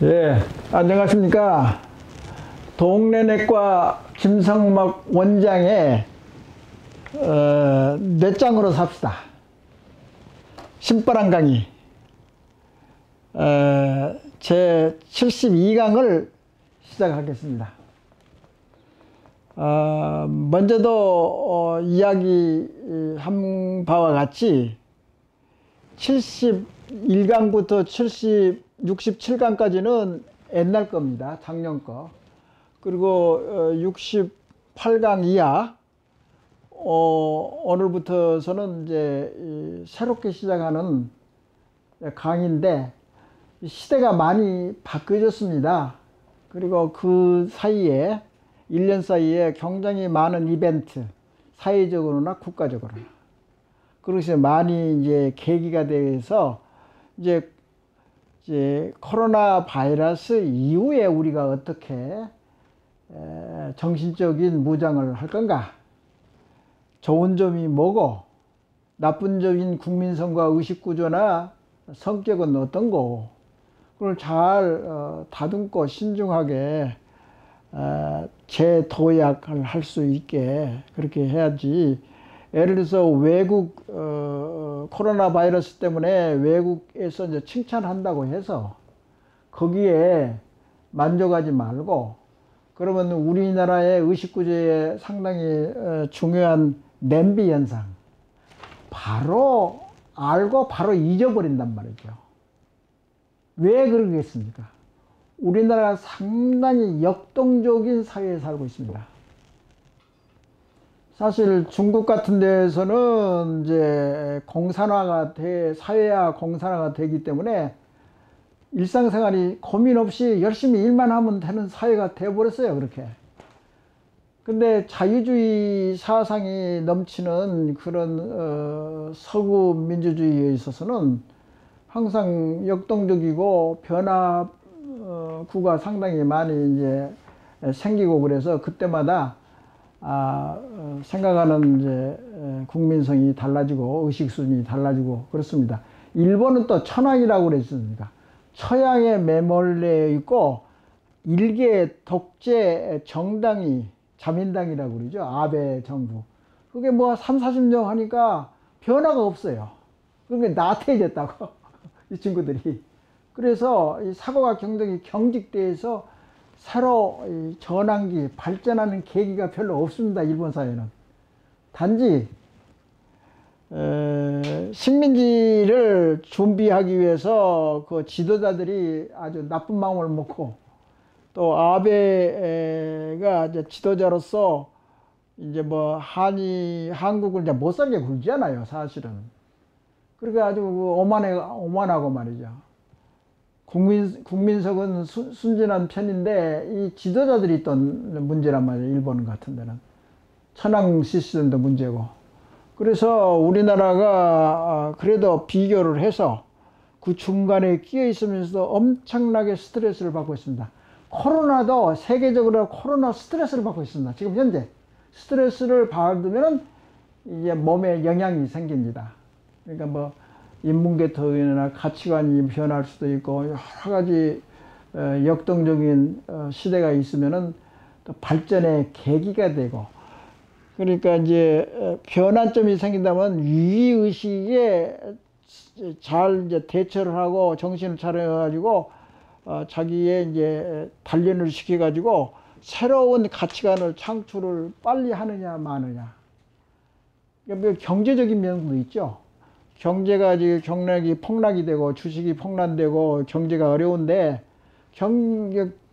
예, 안녕하십니까. 동네내과 김성막 원장의 뇌짱으로 삽시다 신바람 강의 제 72강을 시작하겠습니다. 먼저도 이야기한 바와 같이 71강부터 67강까지는 옛날 겁니다. 작년 거. 그리고 68강 이하 오늘부터서는 이제 새롭게 시작하는 강의인데 시대가 많이 바뀌어졌습니다. 그리고 그 사이에 1년 사이에 굉장히 많은 이벤트, 사회적으로나 국가적으로나 그것이 많이 이제 계기가 돼서 이제 코로나 바이러스 이후에 우리가 어떻게 정신적인 무장을 할 건가, 좋은 점이 뭐고 나쁜 점인 국민성과 의식구조나 성격은 어떤 거, 그걸 잘 다듬고 신중하게 재도약을 할 수 있게 그렇게 해야지. 예를 들어서 외국 코로나 바이러스 때문에 외국에서 이제 칭찬한다고 해서 거기에 만족하지 말고, 그러면 우리나라의 의식구조에 상당히 중요한 냄비 현상 바로 알고 바로 잊어버린단 말이죠. 왜 그러겠습니까? 우리나라가 상당히 역동적인 사회에 살고 있습니다. 사실 중국 같은 데에서는 이제 사회화 공산화가 되기 때문에 일상생활이 고민 없이 열심히 일만 하면 되는 사회가 되어버렸어요, 그렇게. 근데 자유주의 사상이 넘치는 그런 서구 민주주의에 있어서는 항상 역동적이고 변화구가 상당히 많이 이제 생기고, 그래서 그때마다 생각하는 이제 국민성이 달라지고 의식 수준이 달라지고 그렇습니다. 일본은 또 천황이라고 그랬습니다. 처양에 매몰려 있고 일개 독재 정당이 자민당이라고 그러죠. 아베 정부. 그게 뭐 3, 40년 하니까 변화가 없어요. 그게 나태해졌다고 이 친구들이. 그래서 이 사고가 경쟁이 경직돼서 새로 전환기, 발전하는 계기가 별로 없습니다. 일본 사회는. 단지 식민지를 준비하기 위해서 그 지도자들이 아주 나쁜 마음을 먹고, 또 아베가 이제 지도자로서 이제 뭐 한국을 이제 못 살게 굴잖아요, 사실은. 그러니까 아주 오만하고 말이죠. 국민석은 순진한 편인데 이 지도자들이 있던 문제란 말이에요. 일본 같은 데는 천황 시스템도 문제고. 그래서 우리나라가 그래도 비교를 해서 그 중간에 끼어 있으면서도 엄청나게 스트레스를 받고 있습니다. 코로나도 세계적으로 코로나 스트레스를 받고 있습니다. 지금 현재 스트레스를 받으면 이제 몸에 영향이 생깁니다. 그러니까 뭐 인문계통이나 가치관이 변할 수도 있고 여러 가지 역동적인 시대가 있으면은 또 발전의 계기가 되고, 그러니까 이제 변환점이 생긴다면 위의식에 잘 이제 대처를 하고 정신을 차려가지고 자기의 이제 단련을 시켜가지고 새로운 가치관을 창출을 빨리 하느냐 마느냐. 그러니까 경제적인 면도 있죠. 경제가 지금 경락이 폭락이 되고 주식이 폭락되고 경제가 어려운데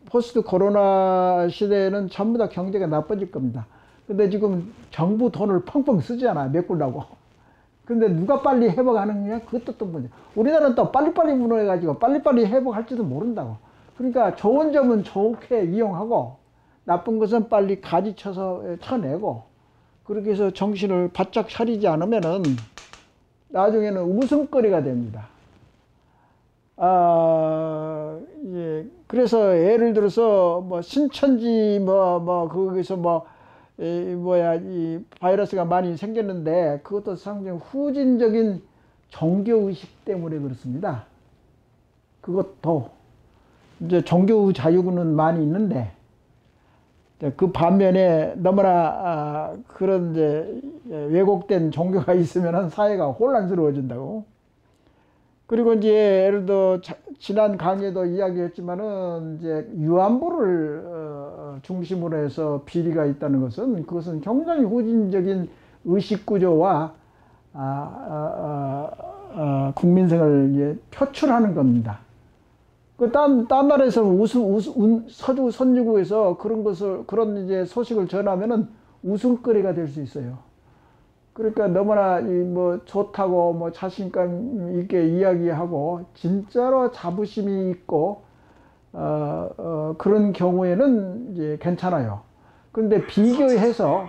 포스트 코로나 시대에는 전부 다 경제가 나빠질 겁니다. 근데 지금 정부 돈을 펑펑 쓰잖아, 메꾸려고. 근데 누가 빨리 회복하느냐? 그것도 또 문제. 우리나라는 또 빨리빨리 무너져가지고 빨리빨리 회복할지도 모른다고. 그러니까 좋은 점은 좋게 이용하고 나쁜 것은 빨리 가지쳐서 쳐내고, 그렇게 해서 정신을 바짝 차리지 않으면은 나중에는 웃음거리가 됩니다. 예. 그래서 예를 들어서 뭐 신천지 거기서 이 바이러스가 많이 생겼는데 그것도 상당히 후진적인 종교의식 때문에 그렇습니다. 그것도 이제 종교 자유는 많이 있는데 그 반면에 너무나 그런 이제 왜곡된 종교가 있으면 사회가 혼란스러워진다고. 그리고 이제 예를 들어 지난 강의에도 이야기했지만은 이제 위안부를 중심으로 해서 비리가 있다는 것은 그것은 굉장히 후진적인 의식 구조와 국민성을 이제 표출하는 겁니다. 딴 나라에서는 서구 선진국에서 그런 이제 소식을 전하면은 웃음거리가 될 수 있어요. 그러니까 너무나 뭐 좋다고 뭐 자신감 있게 이야기하고 진짜로 자부심이 있고 그런 경우에는 이제 괜찮아요. 그런데 비교해서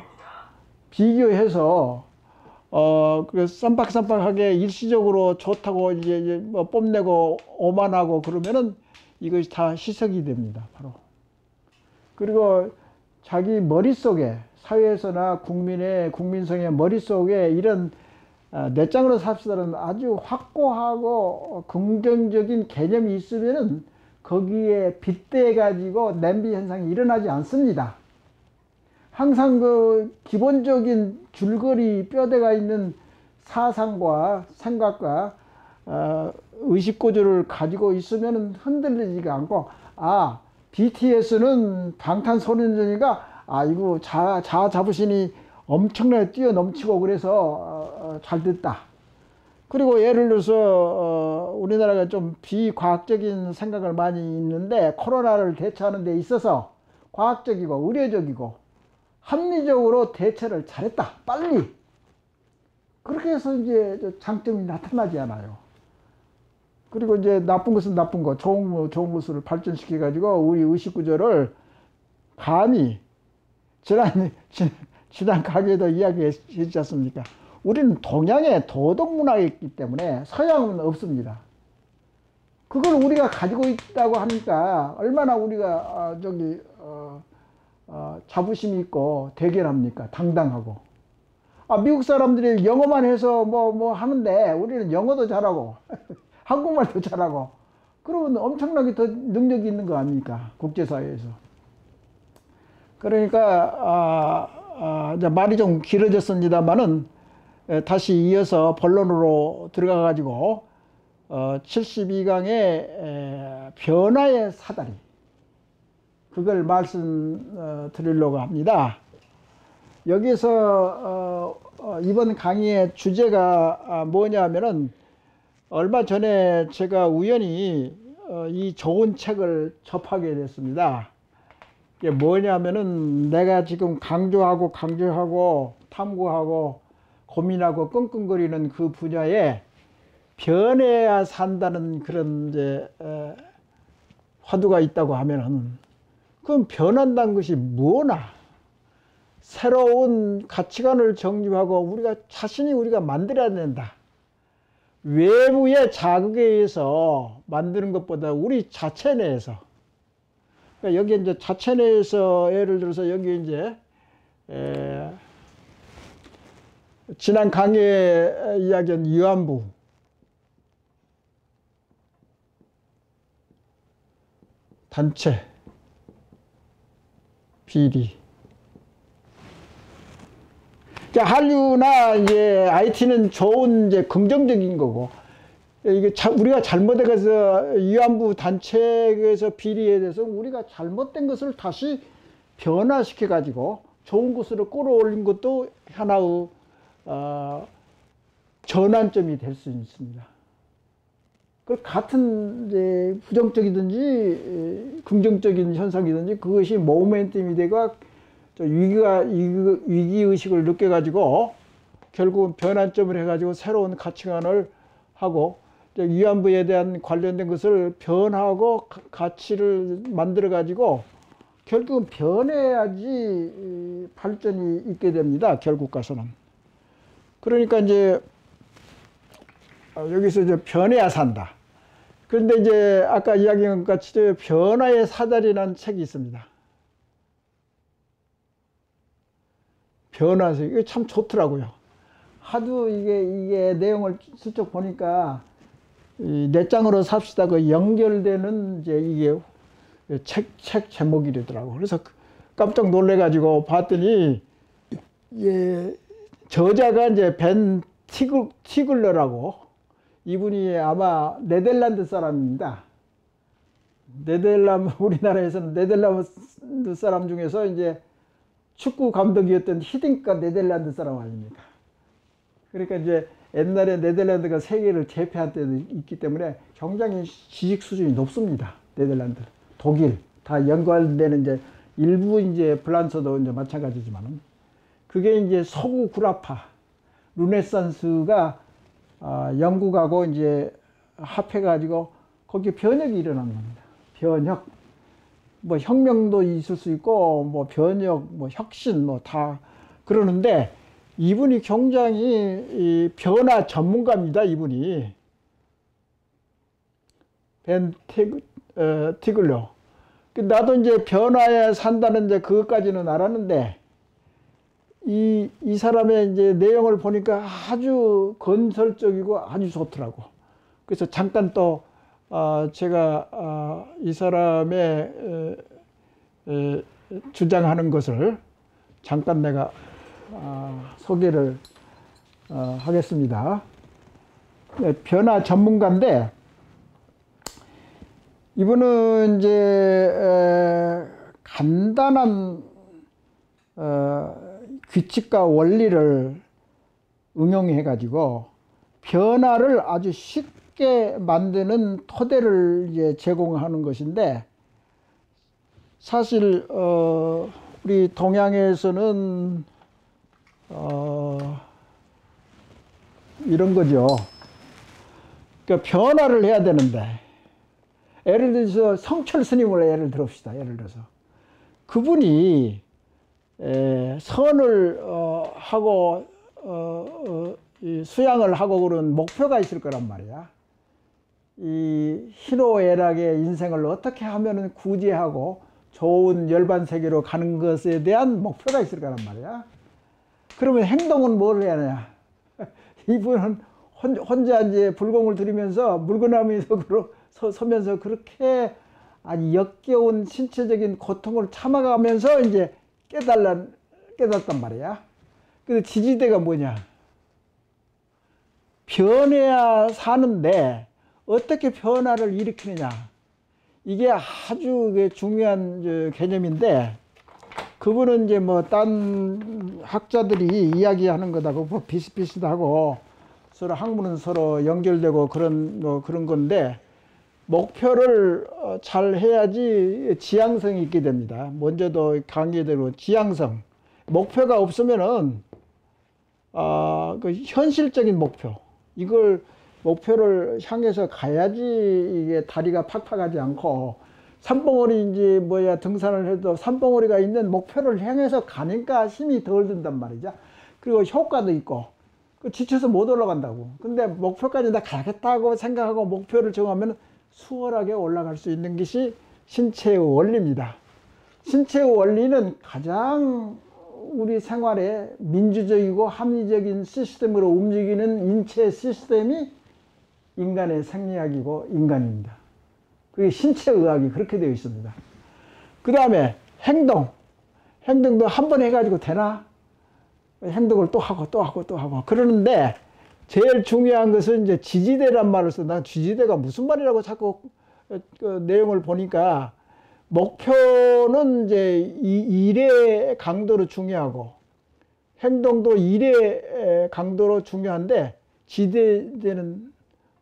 그 쌈박쌈박하게 일시적으로 좋다고 이제 뭐 뽐내고 오만하고 그러면은 이것이 다 희석이 됩니다, 바로. 그리고 자기 머릿속에 사회에서나 국민성의 머릿속에 이런 내 짱으로 삽시다는 아주 확고하고 긍정적인 개념이 있으면은 거기에 빗대 가지고 냄비 현상이 일어나지 않습니다. 항상 그 기본적인 줄거리 뼈대가 있는 사상과 생각과 의식구조를 가지고 있으면 흔들리지가 않고, BTS는 방탄소년단이가 이거 자부심이 엄청나게 뛰어넘치고 그래서 잘 됐다. 그리고 예를 들어서 우리나라가 좀 비과학적인 생각을 많이 있는데 코로나를 대처하는 데 있어서 과학적이고 의료적이고 합리적으로 대처를 잘했다. 빨리. 그렇게 해서 이제 장점이 나타나지 않아요. 그리고 이제 나쁜 것은 나쁜 것, 좋은 것을 발전시켜 가지고 우리 의식 구조를 감히 지난 강의에도 이야기했지 않습니까? 우리는 동양의 도덕 문화가 있기 때문에 서양은 없습니다. 그걸 우리가 가지고 있다고 하니까 얼마나 우리가 자부심이 있고 대견합니까? 당당하고. 미국 사람들이 영어만 해서 뭐 하는데 우리는 영어도 잘하고 한국말도 잘하고 그러면 엄청나게 더 능력이 있는 거 아닙니까? 국제사회에서. 그러니까 이제 말이 좀 길어졌습니다만은 다시 이어서 본론으로 들어가 가지고 72강의 변화의 사다리, 그걸 말씀드리려고 합니다. 여기서 이번 강의의 주제가 뭐냐면은 얼마 전에 제가 우연히 이 좋은 책을 접하게 됐습니다. 이게 뭐냐면은 내가 지금 강조하고 탐구하고 고민하고 끙끙거리는 그 분야에 변해야 산다는 그런 이제 화두가 있다고 하면은, 그럼 변한다는 것이 뭐나? 새로운 가치관을 정립하고 우리가 만들어야 된다. 외부의 자극에 의해서 만드는 것보다 우리 자체 내에서. 그러니까 여기 이제 자체 내에서 예를 들어서 여기 이제 지난 강의에 이야기한 위안부, 단체, 비리. 한류나 이제 IT는 좋은 이제 긍정적인 거고, 이게 우리가 잘못해서 위안부 단체에서 비리에 대해서 우리가 잘못된 것을 다시 변화시켜 가지고 좋은 것으로 끌어올린 것도 하나의 전환점이 될 수 있습니다. 그 같은 이제 부정적이든지 긍정적인 현상이든지 그것이 모멘텀이 되고 위기의식을 느껴가지고 결국은 변환점을 해가지고 새로운 가치관을 하고 위안부에 대한 관련된 것을 변하고 가치를 만들어가지고 결국은 변해야지 발전이 있게 됩니다. 결국 가서는. 그러니까 이제 여기서 이제 변해야 산다. 그런데 이제 아까 이야기한 것 같이 변화의 사다리라는 책이 있습니다. 변화서 이게 참 좋더라고요. 하도 이게 내용을 슬쩍 보니까 이 내 장으로 삽시다 그 연결되는 이제 이게 책 제목이더라고. 그래서 깜짝 놀래가지고 봤더니 저자가 이제 벤 티글러라고, 이분이 아마 네덜란드 사람입니다. 우리나라에서는 네덜란드 사람 중에서 이제 축구 감독이었던 히딩크가 네덜란드 사람 아닙니까? 그러니까 이제 옛날에 네덜란드가 세계를 제패한 때도 있기 때문에 굉장히 지식 수준이 높습니다. 네덜란드, 독일 다 연관되는, 이제 일부 이제 프랑스도 이제 마찬가지지만은, 그게 이제 서구 구라파 르네상스가 영국하고 이제 합해가지고 거기에 변혁이 일어난 겁니다. 변혁, 뭐 혁명도 있을 수 있고 뭐 변혁, 뭐 혁신 뭐 다 그러는데, 이분이 굉장히 이 변화 전문가입니다. 이분이 벤 티글러. 나도 이제 변화에 산다는 이제 그것까지는 알았는데, 이 사람의 이제 내용을 보니까 아주 건설적이고 아주 좋더라고. 그래서 잠깐 또 제가 이 사람의 주장하는 것을 잠깐 내가 소개를 하겠습니다. 변화 전문가인데, 이분은 이제 간단한 규칙과 원리를 응용해 가지고 변화를 아주 쉽게 만드는 토대를 이제 제공하는 것인데, 사실 우리 동양에서는 이런 거죠. 그러니까 변화를 해야 되는데, 예를 들어서 성철 스님을 예를 들읍시다. 예를 들어서 그분이 선을 하고 수양을 하고 그런 목표가 있을 거란 말이야. 이 희노애락의 인생을 어떻게 하면은 구제하고 좋은 열반세계로 가는 것에 대한 목표가 있을 거란 말이야. 그러면 행동은 뭘 해야 하냐? 이분은 혼자 이제 불공을 들이면서 물구나무에서 서면서 그렇게 아주 역겨운 신체적인 고통을 참아가면서 이제 깨달았단 말이야. 근데 지지대가 뭐냐? 변해야 사는데 어떻게 변화를 일으키느냐? 이게 아주 중요한 개념인데, 그분은 이제 뭐 딴 학자들이 이야기하는 것하고 뭐 비슷비슷하고 서로 학문은 서로 연결되고 그런 건데, 목표를 잘 해야지 지향성이 있게 됩니다. 먼저도 강의대로 지향성. 목표가 없으면은 그 현실적인 목표, 이걸 목표를 향해서 가야지 이게 다리가 팍팍하지 않고, 산봉우리 등산을 해도 산봉우리가 있는 목표를 향해서 가니까 힘이 덜 든단 말이죠. 그리고 효과도 있고, 지쳐서 못 올라간다고. 근데 목표까지 나 가겠다고 생각하고 목표를 정하면 수월하게 올라갈 수 있는 것이 신체의 원리입니다. 신체의 원리는 가장 우리 생활에 민주적이고 합리적인 시스템으로 움직이는 인체 시스템이 인간의 생리학이고 인간입니다. 그게 신체의학이 그렇게 되어 있습니다. 그 다음에 행동도 한 번 해가지고 되나? 행동을 또 하고 또 하고 또 하고 그러는데, 제일 중요한 것은 이제 지지대란 말을 써. 난 지지대가 무슨 말이라고 자꾸 그 내용을 보니까, 목표는 이제 일의 강도로 중요하고 행동도 일의 강도로 중요한데, 지지대는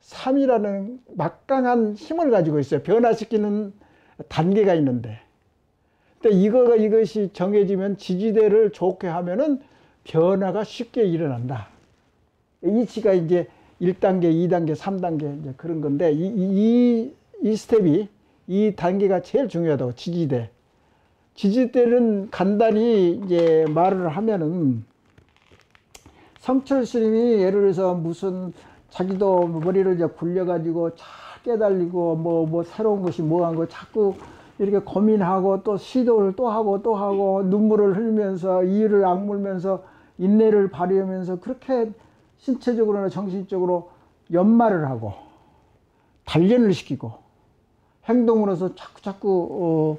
3이라는 막강한 힘을 가지고 있어요. 변화시키는 단계가 있는데, 근데 이것이 정해지면 지지대를 좋게 하면은 변화가 쉽게 일어난다. 이치가 이제 1단계, 2단계, 3단계 이제 그런 건데, 이 스텝이, 이 단계가 제일 중요하다고. 지지대는 간단히 이제 말을 하면은, 성철 스님이 예를 들어서 무슨 자기도 머리를 이제 굴려가지고 잘 깨달리고 뭐 새로운 것이 뭐한 거 자꾸 이렇게 고민하고 또 시도를 또 하고 또 하고 눈물을 흘리면서 이를 악물면서 인내를 발휘하면서 그렇게 신체적으로나 정신적으로 연마를 하고 단련을 시키고 행동으로서 자꾸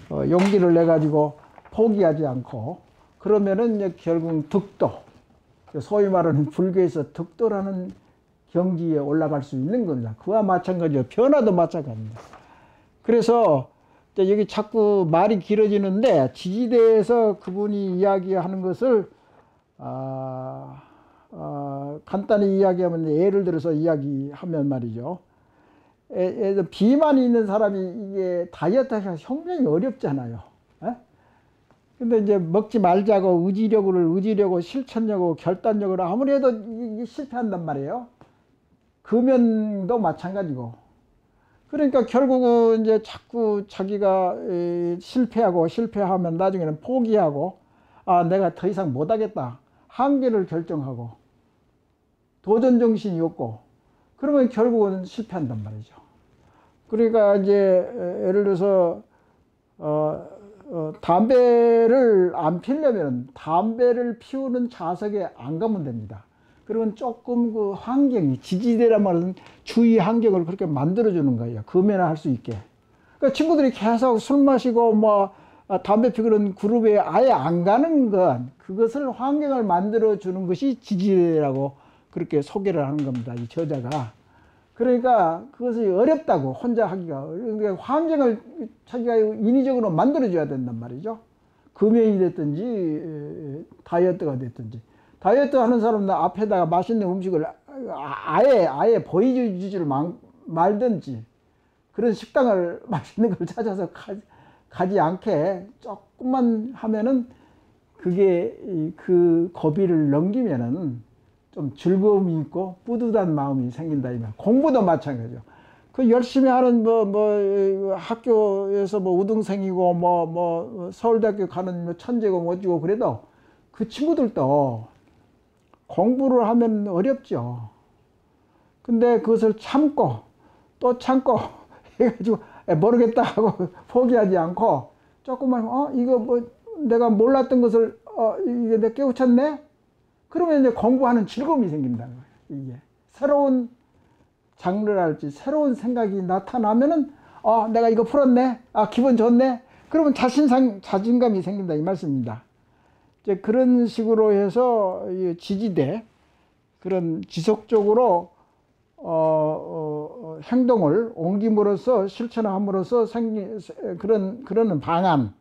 용기를 내 가지고 포기하지 않고 그러면은 이제 결국 득도, 소위 말하는 불교에서 득도라는 경지에 올라갈 수 있는 겁니다. 그와 마찬가지로 변화도 마찬가지입니다. 그래서 여기 자꾸 말이 길어지는데 지지대에서 그분이 이야기하는 것을 간단히 이야기하면 예를 들어서 이야기하면 말이죠. 비만이 있는 사람이 이게 다이어트가 굉장히 어렵잖아요. 근데 이제 먹지 말자고 의지력고 실천력고 결단력으로 아무리 해도 이게 실패한단 말이에요. 금연도 마찬가지고. 그러니까 결국은 이제 자꾸 자기가 실패하면 나중에는 포기하고 내가 더 이상 못하겠다. 한계를 결정하고 도전 정신이 없고 그러면 결국은 실패한단 말이죠. 그러니까 이제 예를 들어서 담배를 안 피우려면 담배를 피우는 좌석에 안 가면 됩니다. 그러면 조금 그 환경이 지지대란 말은 주위 환경을 그렇게 만들어주는 거예요. 금연할 수 있게. 그러니까 친구들이 계속 술 마시고 담배 피우는 그룹에 아예 안 가는 건 그것을 환경을 만들어주는 것이 지지대라고 그렇게 소개를 하는 겁니다. 이 저자가. 그러니까 그것이 어렵다고 혼자 하기가. 그러니까 환경을 자기가 인위적으로 만들어줘야 된단 말이죠. 금연이 됐든지 다이어트가 됐든지. 다이어트 하는 사람은 앞에다가 맛있는 음식을 아예 보여주지를 말든지 그런 식당을 맛있는 걸 찾아서 가지 않게 조금만 하면은 그게 그 고비를 넘기면은 좀 즐거움이 있고 뿌듯한 마음이 생긴다. 공부도 마찬가지죠. 그 열심히 하는 학교에서 우등생이고 서울대학교 가는 천재고 멋지고 그래도 그 친구들도 공부를 하면 어렵죠. 근데 그것을 참고 또 참고 해가지고 모르겠다 하고 포기하지 않고 조금만 이거 내가 몰랐던 것을 이게 내가 깨우쳤네. 그러면 이제 공부하는 즐거움이 생긴다는 거예요. 이게 새로운 장르랄지 새로운 생각이 나타나면은 내가 이거 풀었네. 기분 좋네. 그러면 자신감이 생긴다 이 말씀입니다. 이제 그런 식으로 해서 지지대 그런 지속적으로 행동을 옮김으로써 실천함으로써 생긴 그런 방안.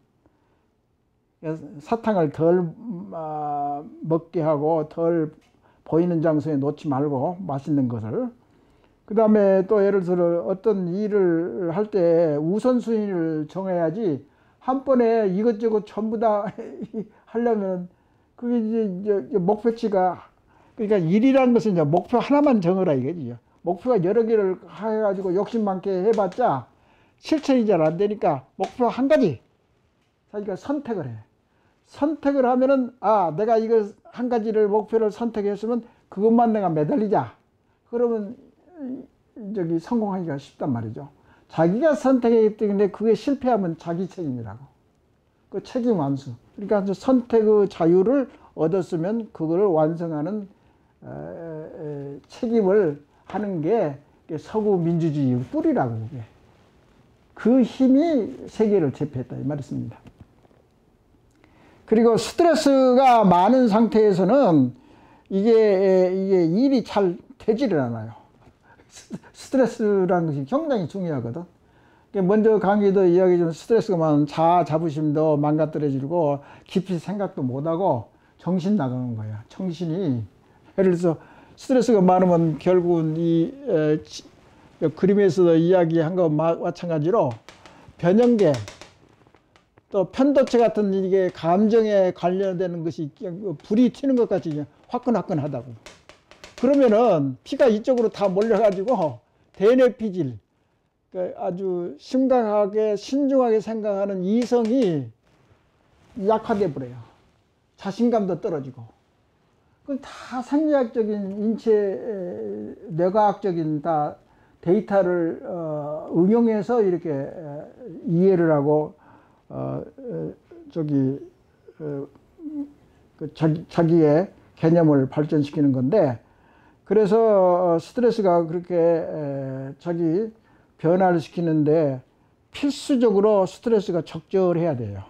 사탕을 덜 먹게 하고 덜 보이는 장소에 놓지 말고 맛있는 것을. 그 다음에 또 예를 들어 어떤 일을 할 때 우선순위를 정해야지 한 번에 이것저것 전부 다 하려면 그게 이제 목표치가 그러니까 일이라는 것은 이제 목표 하나만 정하라 이거지요. 목표가 여러 개를 해가지고 욕심 많게 해봤자 실천이 잘 안 되니까 목표 한 가지 자기가 선택을 해. 선택을 하면은 내가 이거 한 가지를 목표를 선택했으면 그것만 내가 매달리자. 그러면 성공하기가 쉽단 말이죠. 자기가 선택했기 때문에 그게 실패하면 자기 책임이라고. 그 책임 완수. 그러니까 선택의 자유를 얻었으면 그걸 완성하는 책임을 하는 게 서구 민주주의의 뿌리라고. 그게. 그 힘이 세계를 제패했다 이 말이었습니다. 그리고 스트레스가 많은 상태에서는 이게 일이 잘 되지를 않아요. 스트레스라는 것이 굉장히 중요하거든. 먼저 강의도 이야기했지만 스트레스가 많은 자아 자부심도 망가뜨려지고 깊이 생각도 못하고 정신 나가는 거야. 정신이. 예를 들어서 스트레스가 많으면 결국은 이 그림에서도 이야기한 것과 마찬가지로 변형계 또 편도체 같은 이게 감정에 관련되는 것이 불이 튀는 것 같이 화끈화끈하다고. 그러면은 피가 이쪽으로 다 몰려가지고 대뇌피질, 아주 심각하게 신중하게 생각하는 이성이 약화돼 버려요. 자신감도 떨어지고. 그건 다 생리학적인 인체 뇌과학적인 다 데이터를 응용해서 이렇게 이해를 하고 자기의 개념을 발전시키는 건데, 그래서 스트레스가 그렇게 자기 변화를 시키는데 필수적으로 스트레스가 적절해야 돼요.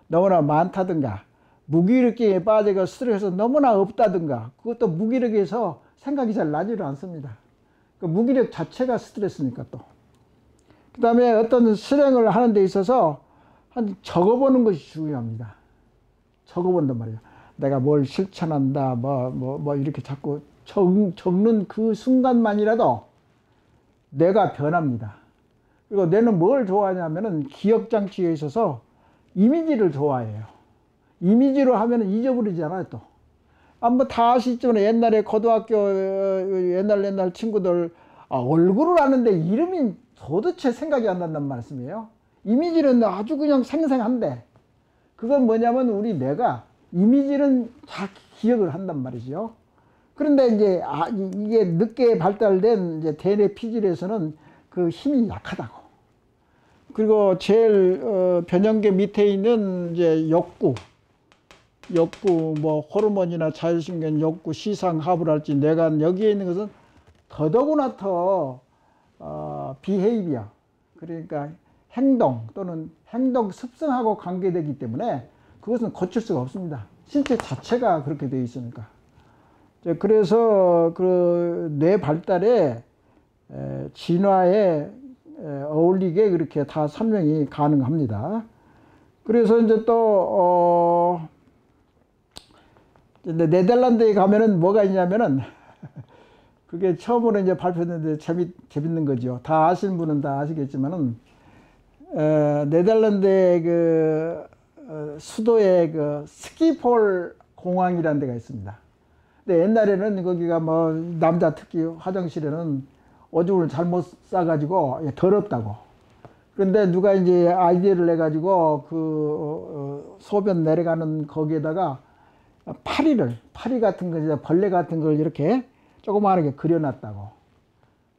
너무나 많다든가 무기력에 빠져가 스트레스가 너무나 없다든가, 그것도 무기력에서 생각이 잘 나지를 않습니다. 그 무기력 자체가 스트레스니까. 또 그 다음에 어떤 실행을 하는 데 있어서 한 적어보는 것이 중요합니다. 적어본단 말이에요. 내가 뭘 실천한다 뭐 이렇게 자꾸 적는 그 순간만이라도 내가 변합니다. 그리고 내는 뭘 좋아하냐면은 기억장치에 있어서 이미지를 좋아해요. 이미지로 하면은 잊어버리잖아요. 또 한번 다 아시지만 옛날에 고등학교 옛날 친구들 얼굴을 아는데 이름이 도대체 생각이 안 난단 말씀이에요. 이미지는 아주 그냥 생생한데, 그건 뭐냐면 우리 뇌가 이미지는 잘 기억을 한단 말이죠. 그런데 이제 이게 늦게 발달된 이제 대뇌 피질에서는 그 힘이 약하다고. 그리고 제일 변형계 밑에 있는 이제 욕구 뭐 호르몬이나 자율신경 욕구, 시상, 하부랄지 뇌가 여기에 있는 것은 더더구나 더 비헤이비어, 그러니까 행동 또는 행동 습성하고 관계되기 때문에 그것은 고칠 수가 없습니다. 신체 자체가 그렇게 되어 있으니까. 그래서 그 뇌 발달에 진화에 어울리게 그렇게 다 설명이 가능합니다. 그래서 이제 또 네덜란드에 가면은 뭐가 있냐면은 그게 처음으로 이제 발표했는데 재밌는 거죠. 다 아시는 분은 다 아시겠지만은 네덜란드의 그 수도에 그 스키폴 공항이라는 데가 있습니다. 근데 옛날에는 거기가 뭐 남자 특히 화장실에는 오줌을 잘못 싸가지고 더럽다고. 그런데 누가 이제 아이디어를 내가지고 그 소변 내려가는 거기에다가 파리 같은 거, 벌레 같은 걸 이렇게 조그마하게 그려놨다고.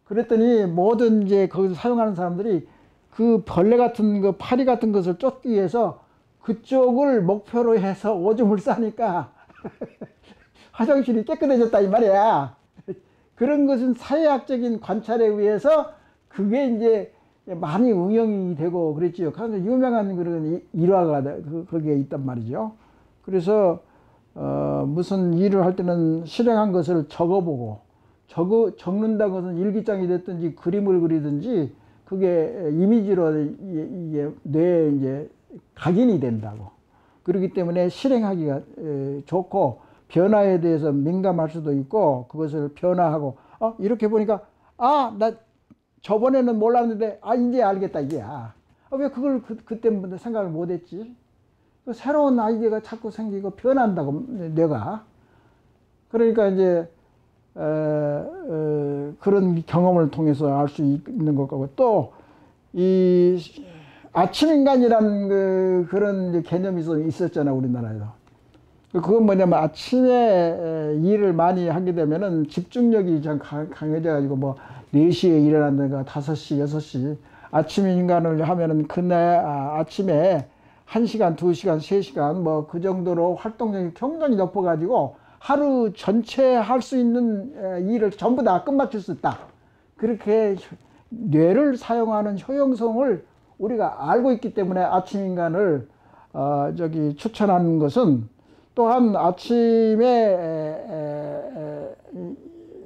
그랬더니 모든 이제 거기서 사용하는 사람들이 그 벌레 같은 거, 파리 같은 것을 쫓기 위해서 그쪽을 목표로 해서 오줌을 싸니까 화장실이 깨끗해졌다 이 말이야. 그런 것은 사회학적인 관찰에 의해서 그게 이제 많이 응용이 되고 그랬지요. 그래서 유명한 그런 일화가 거기에 있단 말이죠. 그래서 무슨 일을 할 때는 실행한 것을 적어보고, 적는다는 것은 일기장이 됐든지 그림을 그리든지 그게 이미지로 이게 뇌에 이제 각인이 된다고. 그렇기 때문에 실행하기가 좋고 변화에 대해서 민감할 수도 있고, 그것을 변화하고 이렇게 보니까 나 저번에는 몰랐는데 이제 알겠다 이게야. 왜 그걸 그때부터 생각을 못했지? 새로운 아이디어가 자꾸 생기고 변한다고 뇌가. 그러니까 이제 그런 경험을 통해서 알 수 있는 것 같고, 또 이 아침 인간이라는 그런 개념이 있었잖아 우리나라에서. 그건 뭐냐면 아침에 일을 많이 하게 되면은 집중력이 좀 강해져 가지고 뭐 4시에 일어난다든가 5시, 6시 아침 인간을 하면은 그날 아침에 1시간, 2시간, 3시간 뭐 그 정도로 활동력이 굉장히 높아 가지고 하루 전체 할 수 있는 일을 전부 다 끝마칠 수 있다. 그렇게 뇌를 사용하는 효용성을 우리가 알고 있기 때문에 아침 인간을 추천하는 것은, 또한 아침에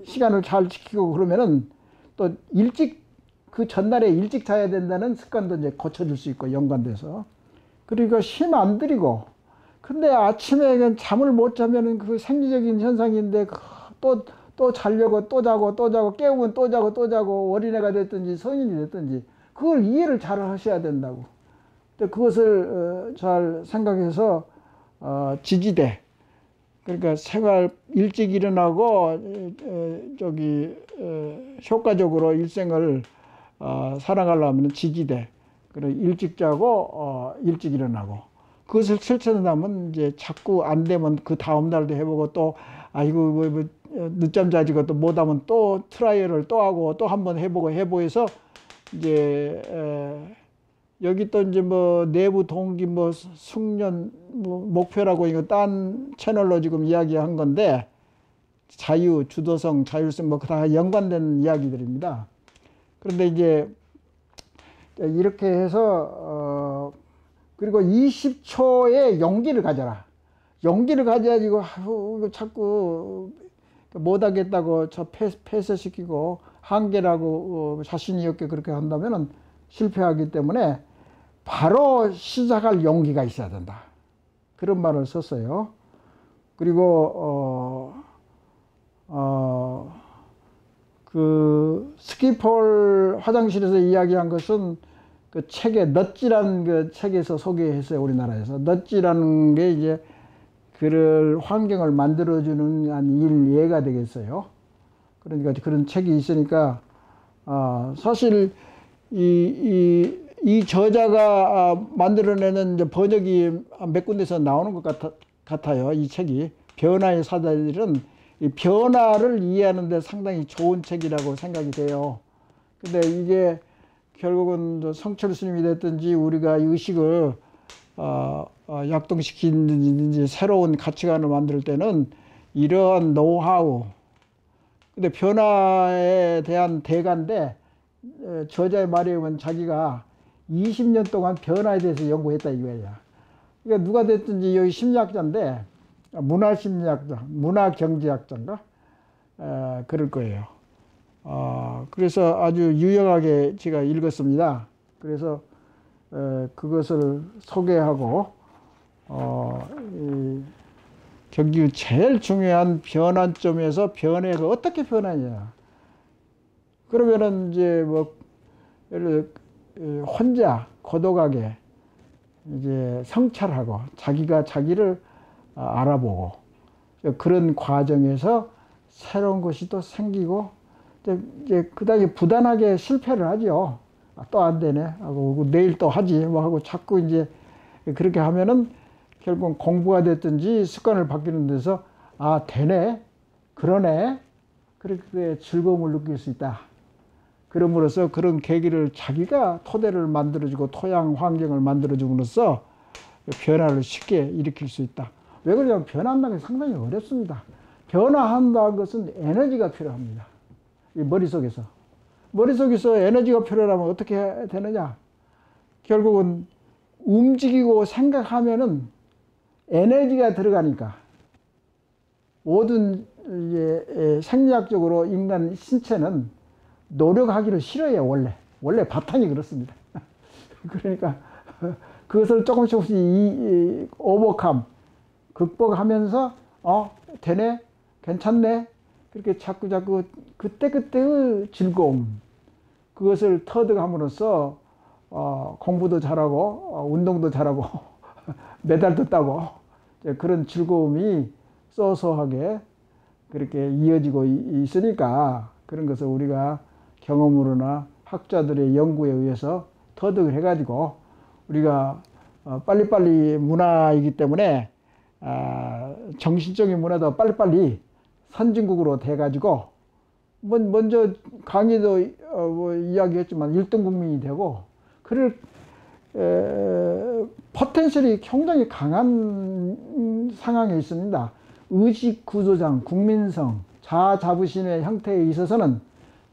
시간을 잘 지키고 그러면은 또 일찍 그 전날에 일찍 자야 된다는 습관도 이제 고쳐줄 수 있고 연관돼서. 그리고 힘 안 들이고, 근데 아침에 잠을 못 자면은 그 생리적인 현상인데 또 자려고 또 자고 깨우면 또 자고 어린애가 됐든지 성인이 됐든지 그걸 이해를 잘 하셔야 된다고. 근데 그것을 잘 생각해서 지지대, 그러니까 생활 일찍 일어나고 효과적으로 일생을 살아가려면 지지대, 그리고 일찍 자고 일찍 일어나고, 그것을 실천하면 이제 자꾸 안 되면 그 다음 날도 해보고 또 아이고 늦잠 자지고 또 못하면 또 트라이얼을 또 하고 또 한번 해보고 해서 이제 여기 또 이제 뭐 내부 동기 뭐 숙련 뭐 목표라고 이거 딴 채널로 지금 이야기한 건데 자유, 주도성, 자율성 뭐 다 연관된 이야기들입니다. 그런데 이제 이렇게 해서 그리고 20초의 용기를 가져라. 용기를 가져가지고 자꾸 못하겠다고 저 폐쇄시키고 한계라고 자신이 없게 그렇게 한다면은 실패하기 때문에 바로 시작할 용기가 있어야 된다. 그런 말을 썼어요. 그리고 그 스키폴 화장실에서 이야기한 것은 그 책에 넛지라는 그 책에서 소개했어요. 우리나라에서 넛지라는 게 이제 그럴 환경을 만들어주는 한 예가 되겠어요. 그러니까 그런 책이 있으니까 사실 이 저자가 만들어내는 이제 번역이 몇 군데서 나오는 것 같아요. 이 책이 변화의 사다리는 이 변화를 이해하는 데 상당히 좋은 책이라고 생각이 돼요. 근데 이게 결국은 성철 스님이 됐든지 우리가 의식을 약동시키는지 새로운 가치관을 만들 때는 이러한 노하우, 근데 변화에 대한 대가인데 저자의 말에 의하면 자기가 20년 동안 변화에 대해서 연구했다 이거야. 그러니까 누가 됐든지 여기 심리학자인데 문화심리학자, 문화경제학자인가 그럴 거예요. 그래서 아주 유용하게 제가 읽었습니다. 그래서 그것을 소개하고 경기 제일 중요한 변환점에서 변해가 어떻게 변하냐. 그러면은 이제 뭐 예를 들어 혼자 고독하게 이제 성찰하고 자기가 자기를 알아보고 그런 과정에서 새로운 것이 또 생기고 이제 그다음에 부단하게 실패를 하죠. 또 안 되네 하고 내일 또 하지 뭐 하고 자꾸 이제 그렇게 하면은 결국 공부가 됐든지 습관을 바뀌는 데서 되네 그러네 그렇게 즐거움을 느낄 수 있다. 그럼으로써 그런 계기를 자기가 토대를 만들어주고 토양 환경을 만들어줌으로써 변화를 쉽게 일으킬 수 있다. 왜 그러냐면 변한다는 게 상당히 어렵습니다. 변화한다는 것은 에너지가 필요합니다. 이 머릿속에서 에너지가 필요하면 어떻게 해야 되느냐. 결국은 움직이고 생각하면은 에너지가 들어가니까 모든 이제 생리학적으로 인간 신체는 노력하기를 싫어해요. 원래 바탕이 그렇습니다. 그러니까 그것을 조금씩 오버컴 극복하면서 되네 괜찮네 그렇게 자꾸 그때그때의 즐거움 그것을 터득함으로써 공부도 잘하고 운동도 잘하고 메달도 따고 그런 즐거움이 소소하게 그렇게 이어지고 있으니까 그런 것을 우리가 경험으로나 학자들의 연구에 의해서 터득을 해가지고 우리가 빨리빨리 문화이기 때문에 정신적인 문화도 빨리빨리 선진국으로 돼가지고 먼저 강의도 뭐 이야기했지만 1등 국민이 되고 그럴 포텐셜이 굉장히 강한 상황에 있습니다. 의식 구조장, 국민성, 자아자부심의 형태에 있어서는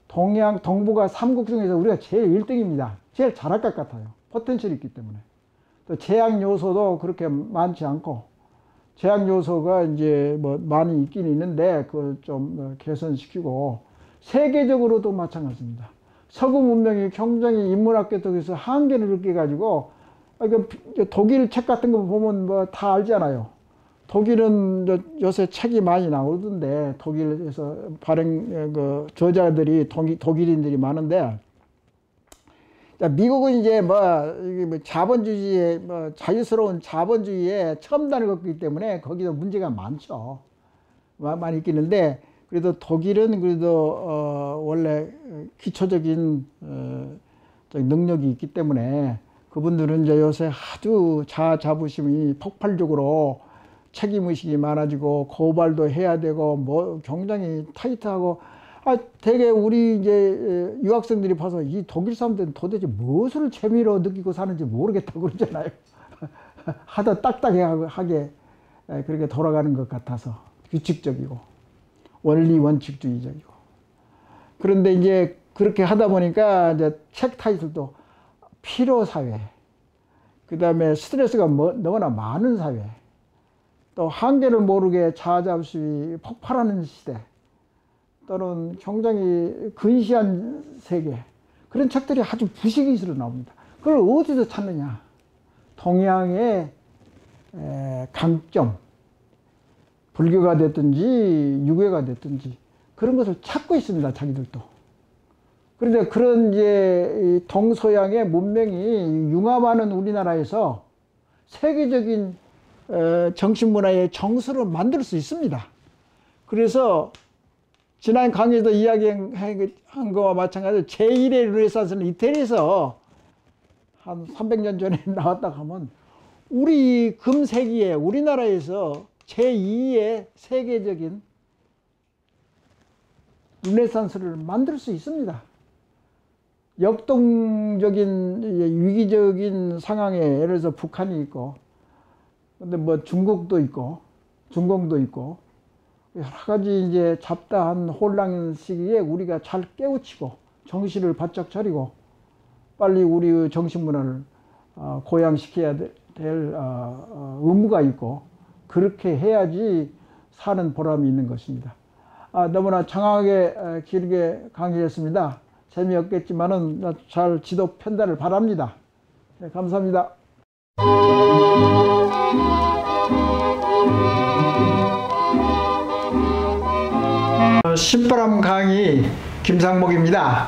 동북아 3국 중에서 우리가 제일 1등입니다. 제일 잘할 것 같아요. 포텐셜이 있기 때문에. 또 제약 요소도 그렇게 많지 않고 제약 요소가 이제 뭐 많이 있긴 있는데 그걸 좀 개선시키고 세계적으로도 마찬가지입니다. 서구 문명이 굉장히 인문학계 쪽에서 한계를 느껴가지고 독일 책 같은 거 보면 뭐 다 알잖아요. 독일은 요새 책이 많이 나오던데 독일에서 발행 저자들이 독일인들이 많은데 미국은 이제 뭐 자본주의에 자유스러운 자본주의에 첨단을 걷기 때문에 거기도 문제가 많죠. 많이 있겠는데 그래도 독일은 그래도 원래 기초적인 능력이 있기 때문에 그분들은 이제 요새 아주 자부심이 폭발적으로 책임의식이 많아지고 고발도 해야 되고 뭐 굉장히 타이트하고 되게 우리 이제 유학생들이 봐서 이 독일 사람들은 도대체 무엇을 재미로 느끼고 사는지 모르겠다고 그러잖아요. 하도 딱딱하게 그렇게 돌아가는 것 같아서 규칙적이고 원리 원칙주의적이고. 그런데 이제 그렇게 하다 보니까 이제 책 타이틀도 피로사회, 그 다음에 스트레스가 너무나 많은 사회, 또 한계를 모르게 자아자부심이 폭발하는 시대, 또는 굉장히 근시한 세계, 그런 책들이 아주 부식이스로 나옵니다. 그걸 어디서 찾느냐? 동양의 강점, 불교가 됐든지 유교가 됐든지 그런 것을 찾고 있습니다, 자기들도. 그런데 그런 이제 동서양의 문명이 융합하는 우리나라에서 세계적인 정신문화의 정서를 만들 수 있습니다. 그래서 지난 강의에도 이야기한 거와 마찬가지로 제1의 르네상스는 이태리에서 한 300년 전에 나왔다 하면 우리 금세기에 우리나라에서 제2의 세계적인 르네상스를 만들 수 있습니다. 역동적인 위기적인 상황에 예를 들어서 북한이 있고, 근데 뭐 중국도 있고, 중공도 있고, 여러 가지 이제 잡다한 혼란 시기에 우리가 잘 깨우치고 정신을 바짝 차리고 빨리 우리의 정신문화를 고양시켜야 될 의무가 있고, 그렇게 해야지 사는 보람이 있는 것입니다. 너무나 장황하게 길게 강의했습니다. 재미없겠지만은 잘 지도 편달을 바랍니다. 네, 감사합니다. 신바람 강의 김상목입니다.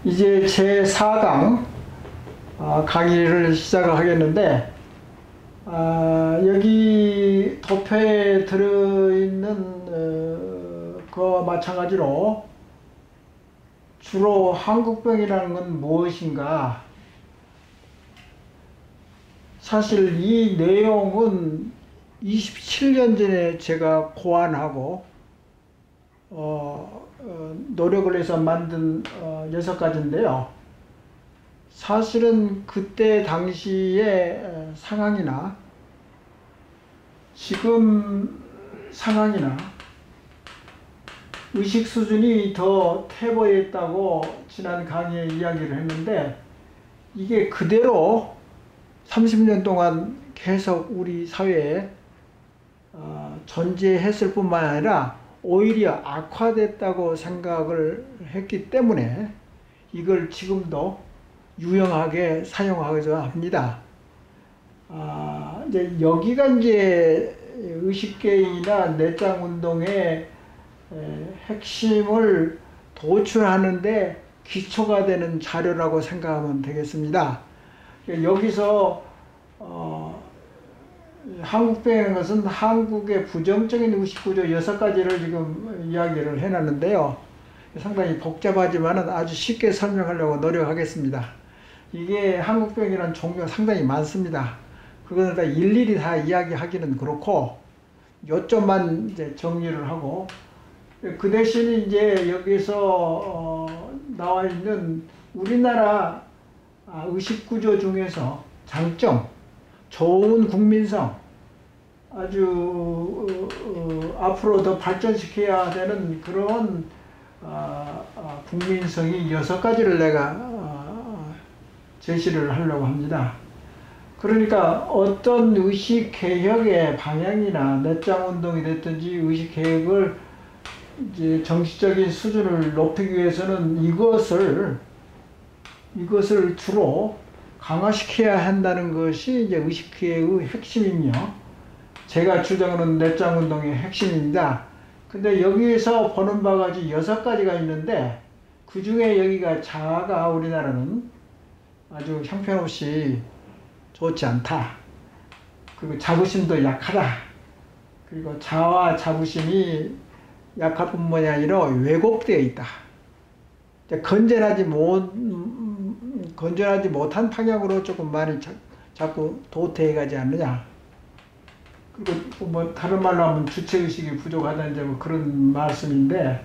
이제 제4강 강의를 시작을 하겠는데, 여기 도표에 들어있는 그와 마찬가지로 주로 한국병이라는 건 무엇인가? 사실 이 내용은 27년 전에 제가 고안하고 노력을 해서 만든 6가지인데요. 사실은 그때 당시의 상황이나 지금 상황이나 의식 수준이 더 퇴보했다고 지난 강의에 이야기를 했는데, 이게 그대로 30년 동안 계속 우리 사회에 존재했을 뿐만 아니라 오히려 악화됐다고 생각을 했기 때문에 이걸 지금도 유용하게 사용하고자 합니다. 이제 여기가 이제 의식계이나 내장 운동의 핵심을 도출하는데 기초가 되는 자료라고 생각하면 되겠습니다. 여기서 한국병이라는 것은 한국의 부정적인 의식구조 6가지를 지금 이야기를 해놨는데요. 상당히 복잡하지만 아주 쉽게 설명하려고 노력하겠습니다. 이게 한국병이라는 종류가 상당히 많습니다. 그거는 다 일일이 다 이야기하기는 그렇고 요점만 이제 정리를 하고, 그 대신 이제 여기서 나와 있는 우리나라 의식구조 중에서 장점, 좋은 국민성, 아주 앞으로 더 발전시켜야 되는 그런 국민성이 6가지를 내가 제시를 하려고 합니다. 그러니까 어떤 의식개혁의 방향이나 내장운동이 됐든지 의식개혁을 이제 정치적인 수준을 높이기 위해서는 이것을 주로 강화시켜야 한다는 것이 이제 의식개혁의 핵심이며, 제가 주장하는 내장운동의 핵심입니다. 근데 여기에서 보는 바가 6가지가 있는데, 그 중에 여기가 자아가 우리나라는 아주 형편없이 좋지 않다. 그리고 자부심도 약하다. 그리고 자아와 자부심이 약할 뿐만이 아니라 왜곡되어 있다. 건전하지 못한 방향으로 조금 많이 자꾸 도태해가지 않느냐. 그리고 뭐 다른 말로 하면 주체의식이 부족하다는 이제 뭐 그런 말씀인데,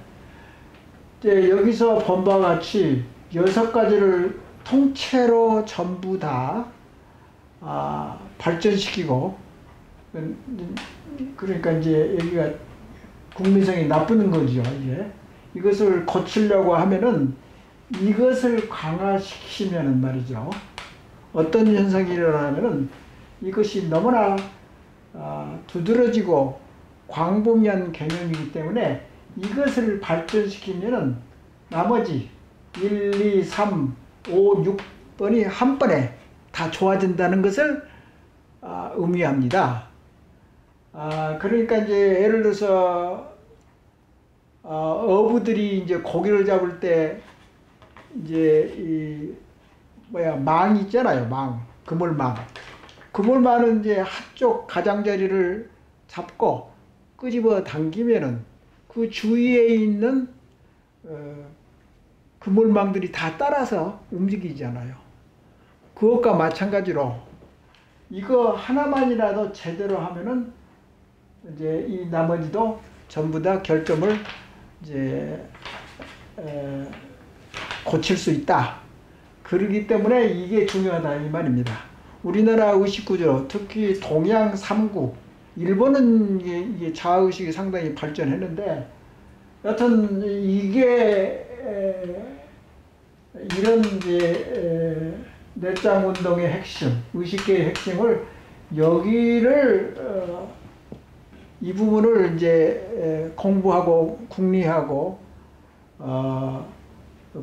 이제 여기서 본 바와 같이 6가지를 통째로 전부 다 발전시키고, 그러니까 이제 여기가 국민성이 나쁘는 거죠. 이것을 고치려고 하면은 이것을 강화시키면은 말이죠. 어떤 현상이 일어나면은 이것이 너무나 두드러지고 광범위한 개념이기 때문에 이것을 발전시키면은 나머지 1, 2, 3, 5, 6번이 한 번에 다 좋아진다는 것을 의미합니다. 그러니까 이제 예를 들어서 어부들이 이제 고기를 잡을 때 이제 망 있잖아요. 그물망. 그물망은 이제 한쪽 가장자리를 잡고 끄집어 당기면은 그 주위에 있는 그물망들이 다 따라서 움직이잖아요. 그것과 마찬가지로 이거 하나만이라도 제대로 하면은 이제 이 나머지도 전부 다 결점을 이제 고칠 수 있다. 그러기 때문에 이게 중요하다 이 말입니다. 우리나라 의식구조, 특히 동양 3국, 일본은 이게 자아의식이 상당히 발전했는데, 여튼 이게 이런 이제 내장 운동의 핵심, 의식계의 핵심을 여기를 이 부분을 이제 공부하고 궁리하고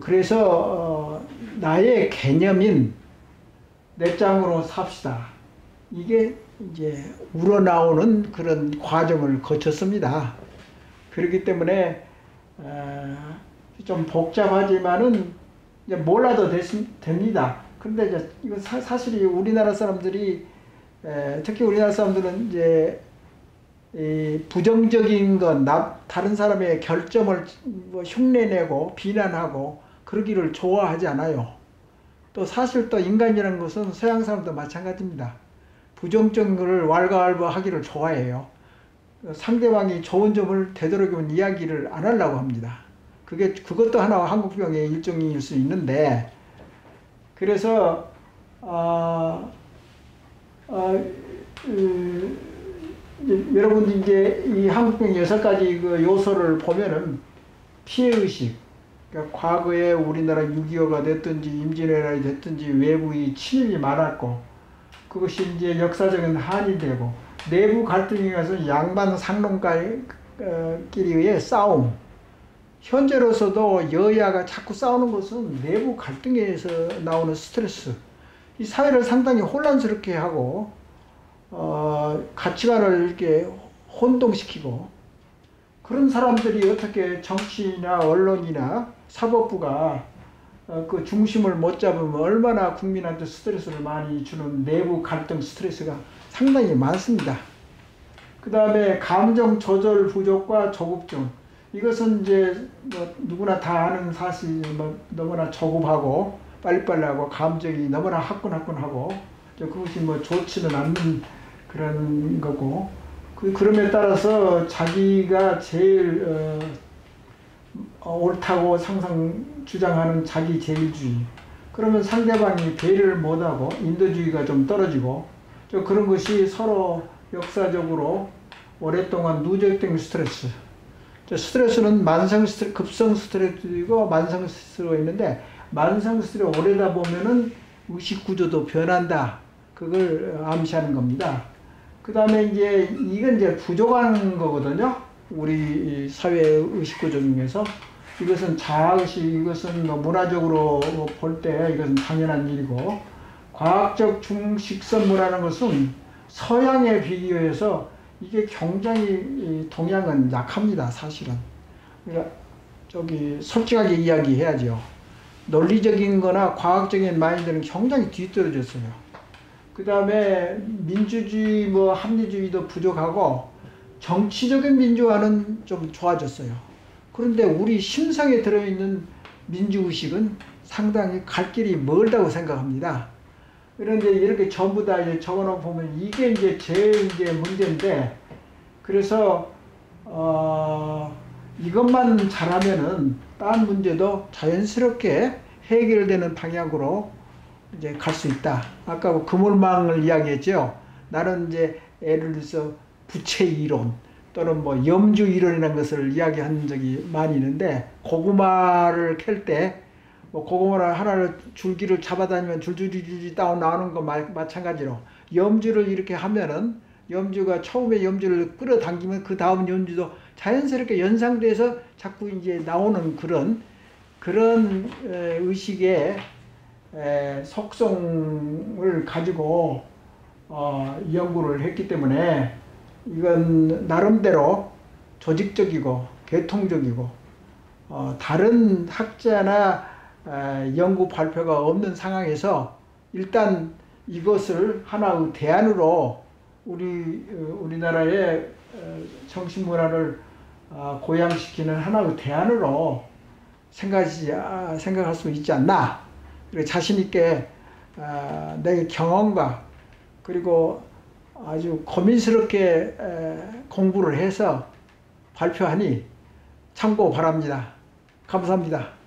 그래서 나의 개념인 내장으로 삽시다. 이게 이제 우러나오는 그런 과정을 거쳤습니다. 그렇기 때문에 좀 복잡하지만은 이제 몰라도 됩니다. 그런데 이제 이거 사실이 우리나라 사람들이 특히 우리나라 사람들은 이제 이 부정적인 건 다른 사람의 결점을 뭐 흉내내고 비난하고 그러기를 좋아하지 않아요. 또 사실 또 인간이라는 것은 서양 사람도 마찬가지입니다. 부정적인 것을 왈가왈부하기를 좋아해요. 상대방이 좋은 점을 되도록이면 이야기를 안 하려고 합니다. 그것도 하나 한국병의 일종일 수 있는데, 그래서 여러분들 이제 이 한국병 6가지 그 요소를 보면은 피해의식, 그러니까 과거에 우리나라 6.25가 됐든지 임진왜란이 됐든지 외부의 친일이 많았고, 그것이 이제 역사적인 한이 되고, 내부 갈등에 가서 양반 상론가끼리의 싸움. 현재로서도 여야가 자꾸 싸우는 것은 내부 갈등에서 나오는 스트레스. 이 사회를 상당히 혼란스럽게 하고, 가치관을 이렇게 혼동시키고, 그런 사람들이 어떻게 정치나 언론이나 사법부가 그 중심을 못 잡으면 얼마나 국민한테 스트레스를 많이 주는 내부 갈등 스트레스가 상당히 많습니다. 그 다음에 감정 조절 부족과 조급증. 이것은 이제 뭐 누구나 다 아는 사실, 뭐 너무나 조급하고 빨리빨리하고 감정이 너무나 화끈화끈하고 그것이 뭐 좋지는 않는 그런 거고, 그럼에 따라서 자기가 제일 옳다고 주장하는 자기 제일주의. 그러면 상대방이 배려를 못하고 인도주의가 좀 떨어지고, 그런 것이 서로 역사적으로 오랫동안 누적된 스트레스. 스트레스는 급성 스트레스이고 만성 스트레스가 있는데, 만성 스트레스가 오래다 보면은 의식 구조도 변한다. 그걸 암시하는 겁니다. 그 다음에 이건 이제 부족한 거거든요. 우리 사회 의식 구조 중에서. 이것은 자아의식, 이것은 뭐 문화적으로 볼 때 이것은 당연한 일이고, 과학적 중식선무라는 것은 서양에 비교해서 이게 굉장히 동양은 약합니다, 사실은. 그러니까 솔직하게 이야기해야죠. 논리적인 거나 과학적인 마인드는 굉장히 뒤떨어졌어요. 그 다음에 민주주의, 합리주의도 부족하고, 정치적인 민주화는 좀 좋아졌어요. 그런데 우리 심성에 들어있는 민주의식은 상당히 갈 길이 멀다고 생각합니다. 그런데 이렇게 전부 다 이제 적어놓고 보면 이게 이제 제일 이제 문제인데, 그래서 이것만 잘하면은 다른 문제도 자연스럽게 해결되는 방향으로 이제 갈 수 있다. 아까 뭐 그물망을 이야기했죠. 나는 이제 예를 들어서 부채 이론 또는 뭐 염주 이론이라는 것을 이야기한 적이 많이 있는데, 고구마를 캘 때 뭐 고구마를 하나를 줄기를 잡아다니면 줄줄줄줄 나오는 거 마찬가지로 염주를 이렇게 하면은 염주가 처음에 염주를 끌어당기면 그 다음 염주도 자연스럽게 연상돼서 자꾸 이제 나오는 그런 의식의 속성을 가지고 연구를 했기 때문에 이건 나름대로 조직적이고 계통적이고 다른 학자나 연구 발표가 없는 상황에서 일단 이것을 하나의 대안으로 우리나라의 정신문화를 고양시키는 하나의 대안으로 생각할 수 있지 않나. 그리고 자신 있게 내 경험과 그리고 아주 고민스럽게 공부를 해서 발표하니 참고 바랍니다. 감사합니다.